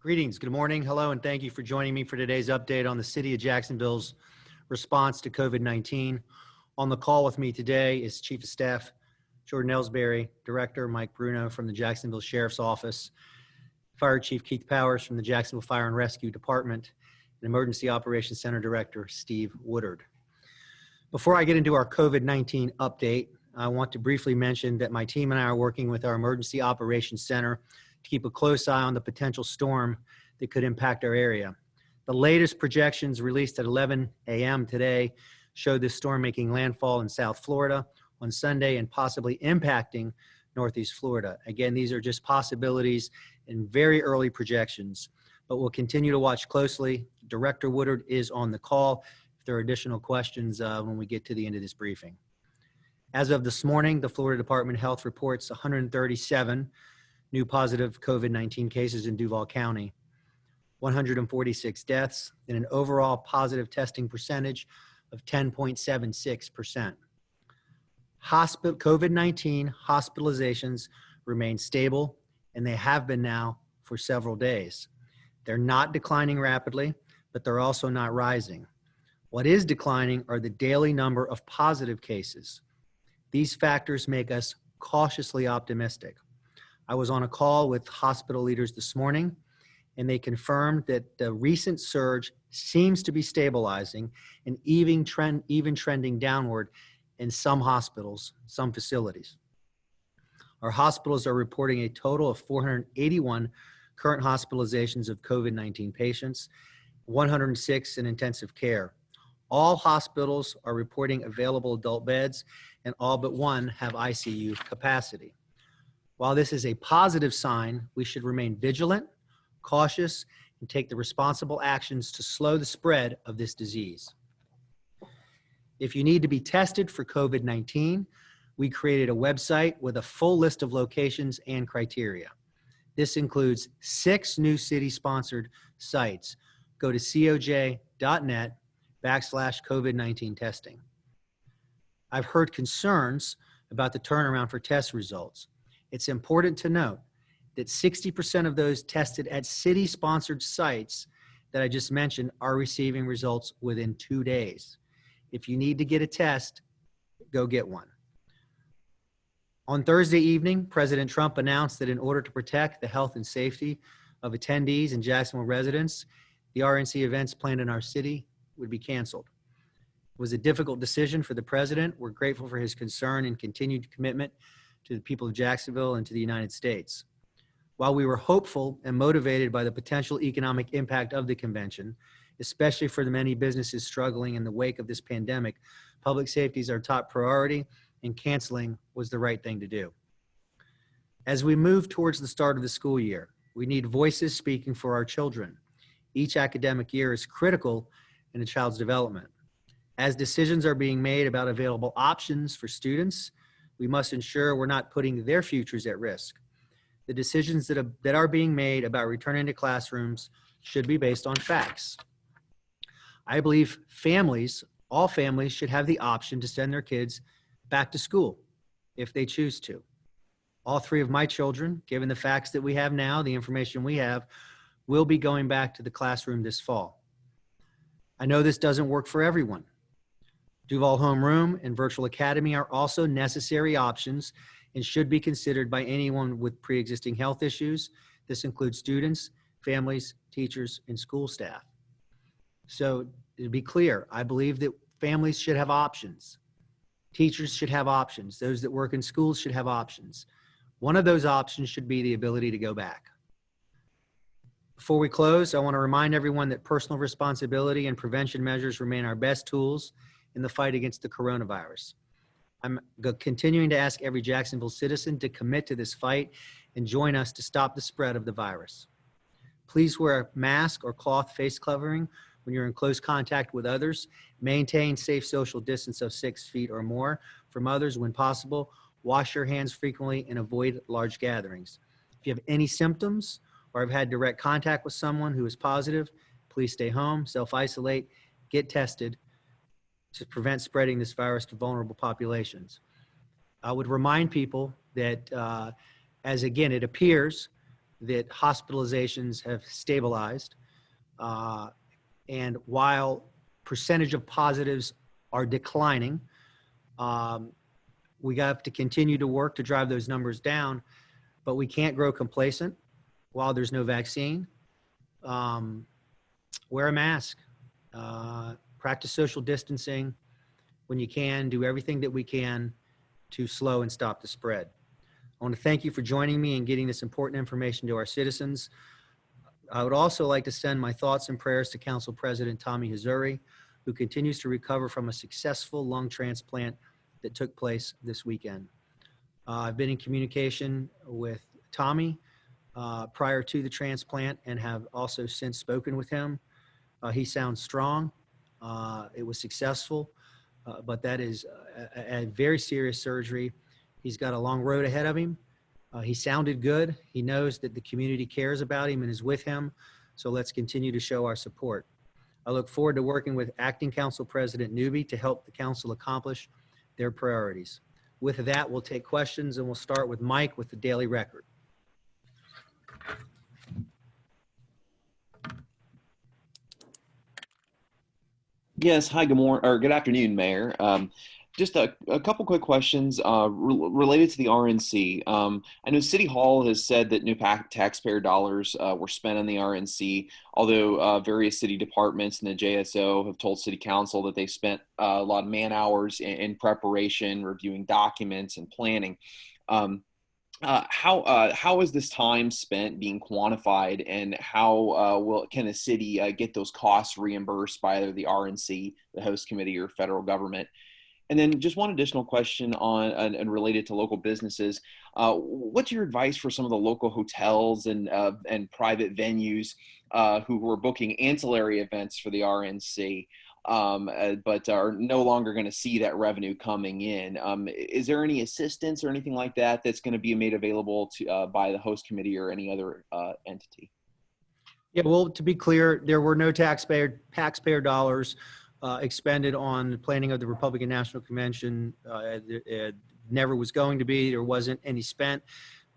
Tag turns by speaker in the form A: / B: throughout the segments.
A: Greetings, good morning, hello, and thank you for joining me for today's update on the City of Jacksonville's response to COVID-19. On the call with me today is Chief of Staff Jordan Ellsbury, Director Mike Bruno from the Jacksonville Sheriff's Office, Fire Chief Keith Powers from the Jacksonville Fire and Rescue Department, and Emergency Operations Center Director Steve Woodard. Before I get into our COVID-19 update, I want to briefly mention that my team and I are working with our Emergency Operations Center to keep a close eye on the potential storm that could impact our area. The latest projections released at 11 a.m. today show this storm making landfall in South Florida on Sunday and possibly impacting Northeast Florida. Again, these are just possibilities and very early projections, but we'll continue to watch closely. Director Woodard is on the call if there are additional questions when we get to the end of this briefing. As of this morning, the Florida Department of Health reports 137 new positive COVID-19 cases in Duval County, 146 deaths, and an overall positive testing percentage of 10.76%. COVID-19 hospitalizations remain stable, and they have been now for several days. They're not declining rapidly, but they're also not rising. What is declining are the daily number of positive cases. These factors make us cautiously optimistic. I was on a call with hospital leaders this morning, and they confirmed that the recent surge seems to be stabilizing and even trending downward in some hospitals, some facilities. Our hospitals are reporting a total of 481 current hospitalizations of COVID-19 patients, 106 in intensive care. All hospitals are reporting available adult beds, and all but one have ICU capacity. While this is a positive sign, we should remain vigilant, cautious, and take the responsible actions to slow the spread of this disease. If you need to be tested for COVID-19, we created a website with a full list of locations and criteria. This includes 6 new city-sponsored sites. Go to coj.net/COVID-19 testing. I've heard concerns about the turnaround for test results. It's important to note that 60% of those tested at city-sponsored sites that I just mentioned are receiving results within 2 days. If you need to get a test, go get one. On Thursday evening, President Trump announced that in order to protect the health and safety of attendees and Jacksonville residents, the RNC events planned in our city would be canceled. It was a difficult decision for the president. We're grateful for his concern and continued commitment to the people of Jacksonville and to the United States. While we were hopeful and motivated by the potential economic impact of the convention, especially for the many businesses struggling in the wake of this pandemic, public safety is our top priority, and canceling was the right thing to do. As we move towards the start of the school year, we need voices speaking for our children. Each academic year is critical in a child's development. As decisions are being made about available options for students, we must ensure we're not putting their futures at risk. The decisions that are being made about returning to classrooms should be based on facts. I believe all families should have the option to send their kids back to school if they choose to. All 3 of my children, given the facts that we have now, the information we have, will be going back to the classroom this fall. I know this doesn't work for everyone. Duval Homeroom and Virtual Academy are also necessary options and should be considered by anyone with pre-existing health issues. This includes students, families, teachers, and school staff. So to be clear, I believe that families should have options. Teachers should have options. Those that work in schools should have options. One of those options should be the ability to go back. Before we close, I want to remind everyone that personal responsibility and prevention measures remain our best tools in the fight against the coronavirus. I'm continuing to ask every Jacksonville citizen to commit to this fight and join us to stop the spread of the virus. Please wear a mask or cloth face covering when you're in close contact with others. Maintain safe social distance of 6 feet or more from others when possible. Wash your hands frequently and avoid large gatherings. If you have any symptoms or have had direct contact with someone who is positive, please stay home, self-isolate, get tested to prevent spreading this virus to vulnerable populations. I would remind people that as again, it appears that hospitalizations have stabilized. And while percentage of positives are declining, we have to continue to work to drive those numbers down, but we can't grow complacent while there's no vaccine. Wear a mask, practice social distancing when you can, do everything that we can to slow and stop the spread. I want to thank you for joining me and getting this important information to our citizens. I would also like to send my thoughts and prayers to Council President Tommy Hazouri, who continues to recover from a successful lung transplant that took place this weekend. I've been in communication with Tommy prior to the transplant and have also since spoken with him. He sounds strong. It was successful, but that is a very serious surgery. He's got a long road ahead of him. He sounded good. He knows that the community cares about him and is with him. So let's continue to show our support. I look forward to working with Acting Council President Newby to help the council accomplish their priorities. With that, we'll take questions, and we'll start with Mike with the Daily Record.
B: Yes. Hi, good morning or good afternoon, Mayor. Just a couple quick questions related to the RNC. I know City Hall has said that new taxpayer dollars were spent on the RNC, although various city departments and the JSO have told City Council that they spent a lot of man hours in preparation, reviewing documents and planning. How is this time spent being quantified, and how can the city get those costs reimbursed by either the RNC, the host committee, or federal government? And then just one additional question on and related to local businesses. What's your advice for some of the local hotels and private venues who are booking ancillary events for the RNC, but are no longer going to see that revenue coming in? Is there any assistance or anything like that that's going to be made available to by the host committee or any other entity?
A: Yeah, well, to be clear, there were no taxpayer dollars expended on the planning of the Republican National Convention. It never was going to be. There wasn't any spent.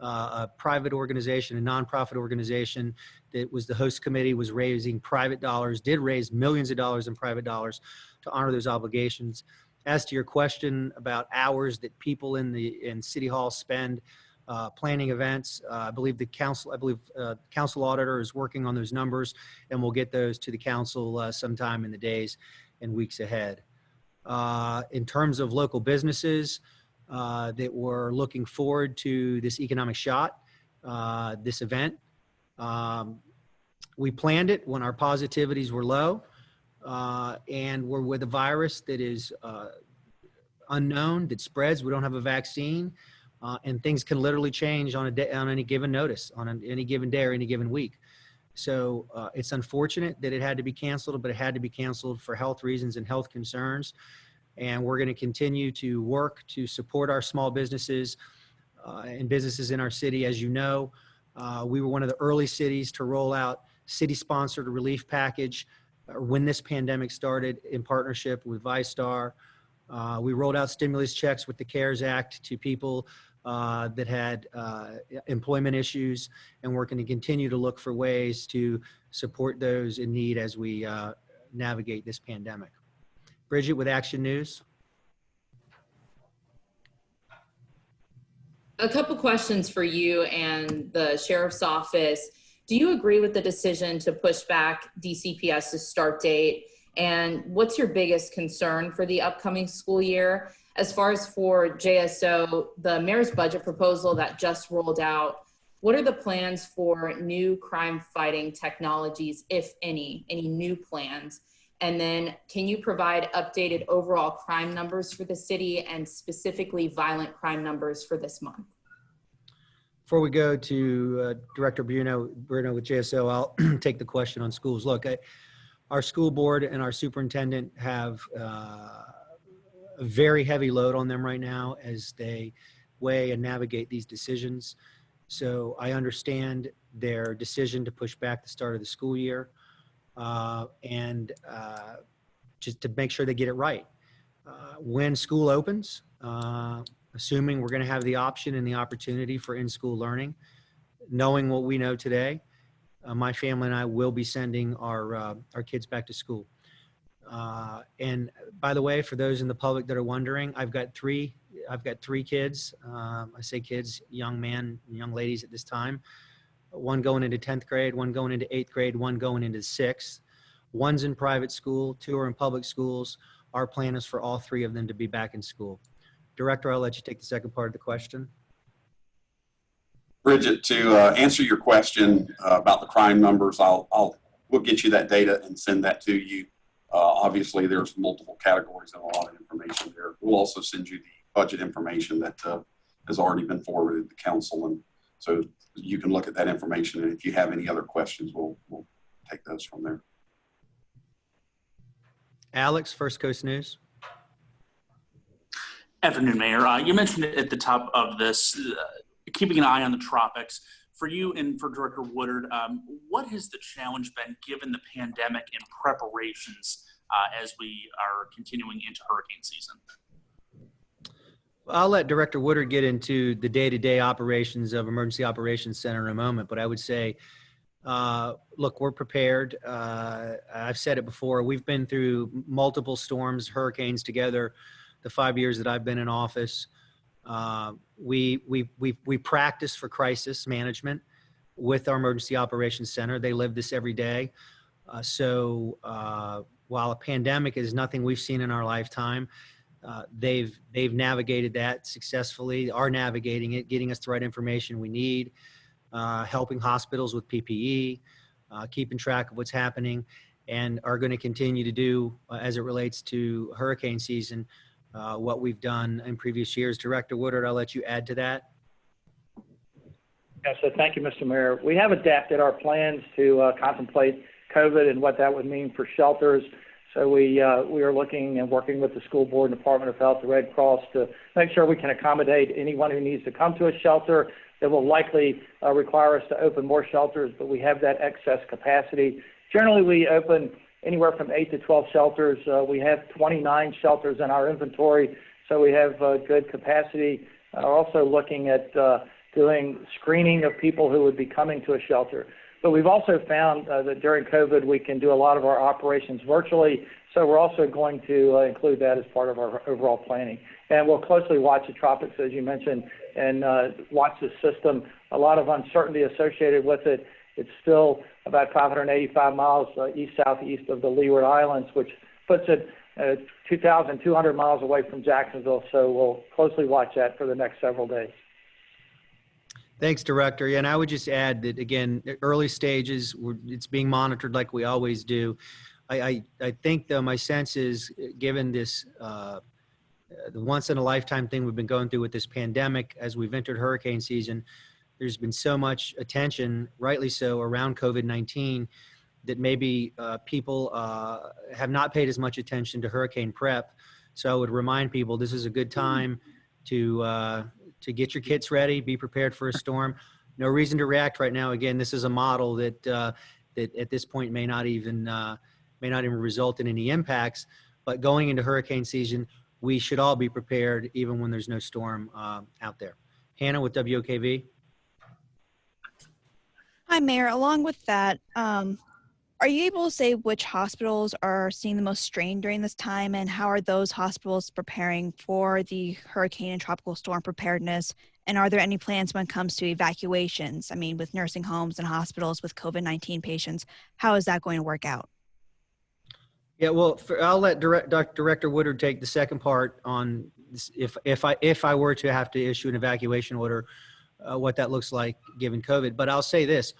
A: A private organization, a nonprofit organization that was the host committee, was raising private dollars, did raise millions of dollars in private dollars to honor those obligations. As to your question about hours that people in City Hall spend planning events, I believe council auditor is working on those numbers, and we'll get those to the council sometime in the days and weeks ahead. In terms of local businesses that were looking forward to this economic shot, this event, we planned it when our positivities were low, and we're with a virus that is unknown, that spreads. We don't have a vaccine, and things can literally change on any given notice, on any given day or any given week. So it's unfortunate that it had to be canceled, but it had to be canceled for health reasons and health concerns. And we're going to continue to work to support our small businesses and businesses in our city. As you know, we were one of the early cities to roll out city-sponsored relief package when this pandemic started, in partnership with ViStar. We rolled out stimulus checks with the CARES Act to people that had employment issues, and we're going to continue to look for ways to support those in need as we navigate this pandemic. Bridget with Action News.
C: A couple questions for you and the Sheriff's Office. Do you agree with the decision to push back DCPS's start date? And what's your biggest concern for the upcoming school year? As far as for JSO, the mayor's budget proposal that just rolled out, what are the plans for new crime fighting technologies, if any new plans? And then can you provide updated overall crime numbers for the city and specifically violent crime numbers for this month?
A: Before we go to Director Bruno with JSO, I'll take the question on schools. Look, our school board and our superintendent have a very heavy load on them right now as they weigh and navigate these decisions. So I understand their decision to push back the start of the school year and just to make sure they get it right. When school opens, assuming we're going to have the option and the opportunity for in-school learning, knowing what we know today, my family and I will be sending our kids back to school. And by the way, for those in the public that are wondering, I've got three kids. I say kids, young man, young ladies at this time. One going into 10th grade, one going into 8th grade, one going into 6th. One's in private school, 2 are in public schools. Our plan is for all 3 of them to be back in school. Director, I'll let you take the second part of the question.
D: Bridget, to answer your question about the crime numbers, we'll get you that data and send that to you. Obviously, there's multiple categories and a lot of information there. We'll also send you the budget information that has already been forwarded to council, and so you can look at that information. And if you have any other questions, we'll take those from there.
A: Alex, First Coast News.
E: Afternoon, Mayor. You mentioned at the top of this, keeping an eye on the tropics. For you and for Director Woodard, what has the challenge been given the pandemic and preparations as we are continuing into hurricane season?
A: I'll let Director Woodard get into the day-to-day operations of Emergency Operations Center in a moment, but I would say, look, we're prepared. I've said it before. We've been through multiple storms, hurricanes together the 5 years that I've been in office. We practice for crisis management with our Emergency Operations Center. They live this every day. So while a pandemic is nothing we've seen in our lifetime, they've navigated that successfully, are navigating it, getting us the right information we need, helping hospitals with PPE, keeping track of what's happening, and are going to continue to do, as it relates to hurricane season, what we've done in previous years. Director Woodard, I'll let you add to that.
F: Yeah, so thank you, Mr. Mayor. We have adapted our plans to contemplate COVID and what that would mean for shelters. So we are looking and working with the school board and Department of Health, the Red Cross, to make sure we can accommodate anyone who needs to come to a shelter. It will likely require us to open more shelters, but we have that excess capacity. Generally, we open anywhere from 8 to 12 shelters. We have 29 shelters in our inventory, so we have good capacity. Also looking at doing screening of people who would be coming to a shelter. But we've also found that during COVID, we can do a lot of our operations virtually, so we're also going to include that as part of our overall planning. And we'll closely watch the tropics, as you mentioned, and watch the system. A lot of uncertainty associated with it. It's still about 585 miles east-southeast of the Leeward Islands, which puts it 2,200 miles away from Jacksonville. So we'll closely watch that for the next several days.
A: Thanks, Director. And I would just add that, again, early stages, it's being monitored like we always do. I think, though, my sense is, given this the once-in-a-lifetime thing we've been going through with this pandemic, as we've entered hurricane season, there's been so much attention, rightly so, around COVID-19 that maybe people have not paid as much attention to hurricane prep. So I would remind people this is a good time to get your kits ready, be prepared for a storm. No reason to react right now. Again, this is a model that that at this point may not even result in any impacts. But going into hurricane season, we should all be prepared, even when there's no storm out there. Hannah with WOKV.
G: Hi, Mayor. Along with that, are you able to say which hospitals are seeing the most strain during this time, and how are those hospitals preparing for the hurricane and tropical storm preparedness? And are there any plans when it comes to evacuations? I mean, with nursing homes and hospitals with COVID-19 patients, how is that going to work out?
A: Yeah, well, I'll let Director Woodard take the second part on this, if I were to have to issue an evacuation order, what that looks like given COVID. But I'll say this.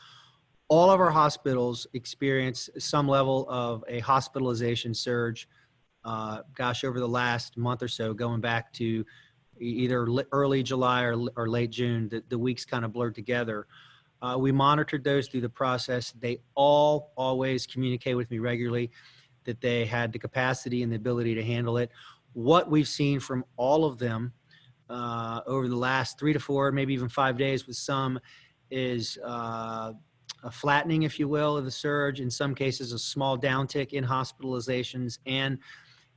A: All of our hospitals experience some level of a hospitalization surge, over the last month or so, going back to either early July or late June. The weeks kind of blurred together. We monitored those through the process. They all always communicate with me regularly that they had the capacity and the ability to handle it. What we've seen from all of them over the last 3 to 4, maybe even 5 days with some is a flattening, if you will, of the surge. In some cases, a small downtick in hospitalizations and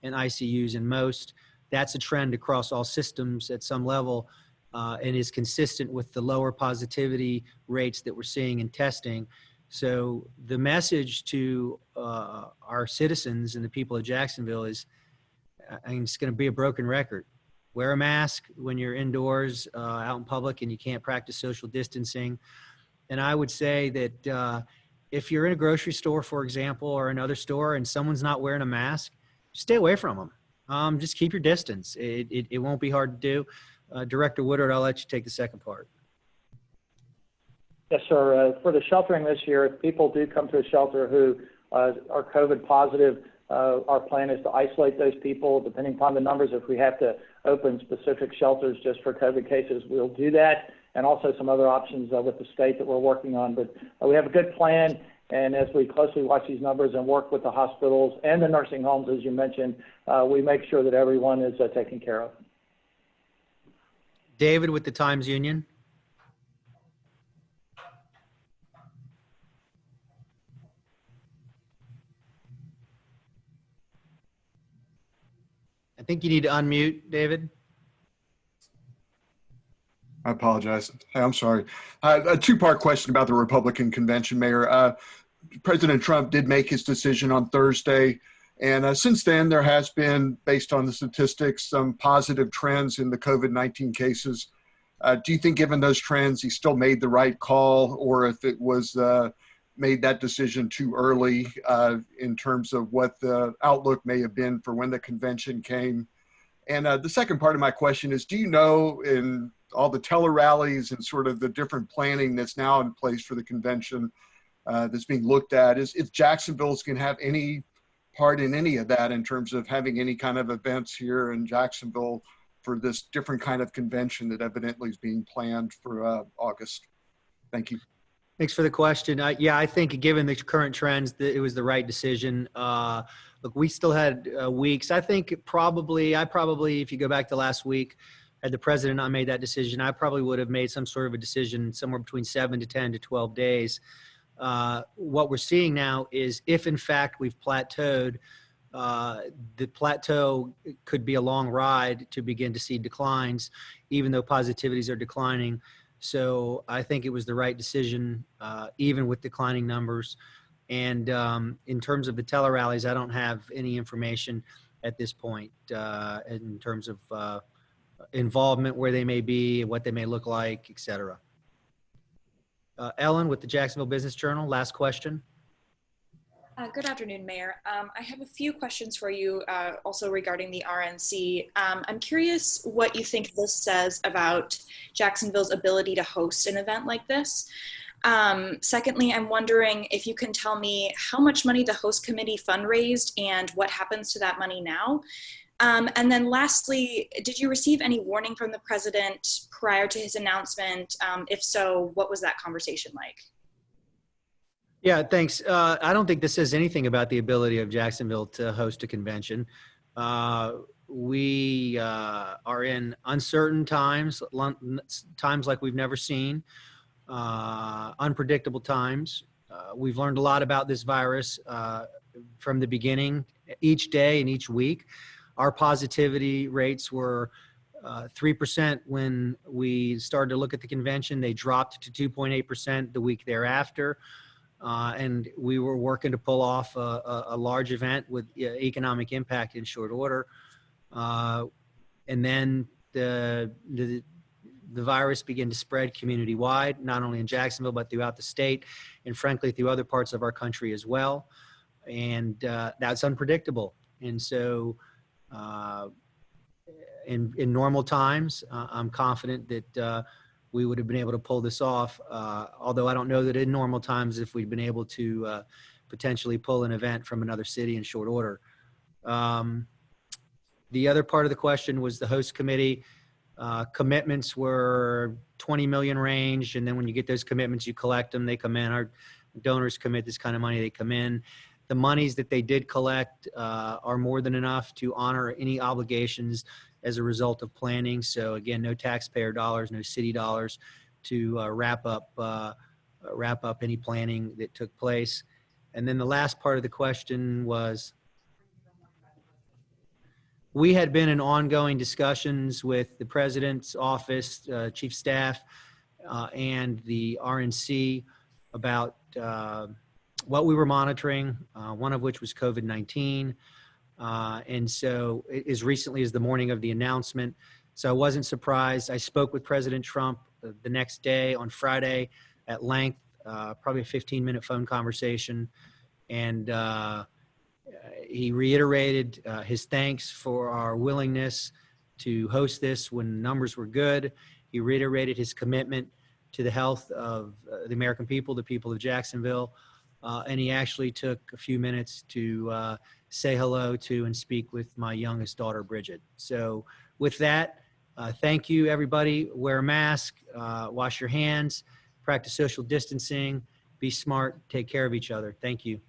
A: in ICUs in most. That's a trend across all systems at some level. and is consistent with the lower positivity rates that we're seeing in testing. So the message to our citizens and the people of Jacksonville is, I mean, it's going to be a broken record. Wear a mask when you're indoors, out in public, and you can't practice social distancing. And I would say that if you're in a grocery store, for example, or another store, and someone's not wearing a mask, stay away from them. Just keep your distance. It won't be hard to do. Director Woodard, I'll let you take the second part.
F: Yes, sir. For the sheltering this year, if people do come to a shelter who are COVID positive, our plan is to isolate those people depending upon the numbers. If we have to open specific shelters just for COVID cases, we'll do that, and also some other options with the state that we're working on. But we have a good plan, and as we closely watch these numbers and work with the hospitals and the nursing homes, as you mentioned, we make sure that everyone is taken care of.
A: David with the Times Union. I think you need to unmute, David.
H: I apologize. Hey, I'm sorry. A two-part question about the Republican convention, Mayor. President Trump did make his decision on Thursday, and since then there has been, based on the statistics, some positive trends in the COVID-19 cases. Do you think, given those trends, he still made the right call, or if it was made that decision too early in terms of what the outlook may have been for when the convention came? And the second part of my question is, do you know, in all the tele-rallies and sort of the different planning that's now in place for the convention that's being looked at, is if Jacksonville's going to have any part in any of that in terms of having any kind of events here in Jacksonville for this different kind of convention that evidently is being planned for August? Thank you.
A: Thanks for the question. Yeah, I think given the current trends, that it was the right decision. Look, we still had weeks. I think probably, if you go back to last week, had the president not made that decision, I probably would have made some sort of a decision somewhere between 7 to 10 to 12 days. What we're seeing now is, if in fact we've plateaued, the plateau could be a long ride to begin to see declines, even though positivities are declining. So I think it was the right decision, even with declining numbers. And in terms of the tele-rallies, I don't have any information at this point in terms of involvement, where they may be, what they may look like, et cetera. Ellen with the Jacksonville Business Journal, last question.
I: Good afternoon, Mayor. I have a few questions for you also regarding the RNC. I'm curious what you think this says about Jacksonville's ability to host an event like this. Secondly, I'm wondering if you can tell me how much money the host committee fundraised and what happens to that money now. And then lastly, did you receive any warning from the president prior to his announcement? If so, what was that conversation like?
A: Yeah, thanks. I don't think this says anything about the ability of Jacksonville to host a convention. We are in uncertain times, times like we've never seen, unpredictable times. We've learned a lot about this virus from the beginning, each day and each week. Our positivity rates were 3% when we started to look at the convention. They dropped to 2.8% the week thereafter. And we were working to pull off a large event with economic impact in short order. And then the virus began to spread community-wide, not only in Jacksonville, but throughout the state, and frankly, through other parts of our country as well. And that's unpredictable. And so in normal times, I'm confident that we would have been able to pull this off, although I don't know that in normal times if we'd been able to potentially pull an event from another city in short order. The other part of the question was the host committee. Commitments were 20 million range, and then when you get those commitments, you collect them, they come in. Our donors commit this kind of money, they come in. The monies that they did collect are more than enough to honor any obligations as a result of planning. So again, no taxpayer dollars, no city dollars to wrap up any planning that took place. And then the last part of the question was, We had been in ongoing discussions with the president's office, chief staff, and the RNC about what we were monitoring, one of which was COVID-19. And so as recently as the morning of the announcement, so I wasn't surprised. I spoke with President Trump the next day on Friday at length, probably a 15-minute phone conversation. And he reiterated his thanks for our willingness to host this when numbers were good. He reiterated his commitment to the health of the American people, the people of Jacksonville. And he actually took a few minutes to say hello to and speak with my youngest daughter, Bridget. So with that, thank you, everybody. Wear a mask, wash your hands, practice social distancing, be smart, take care of each other. Thank you.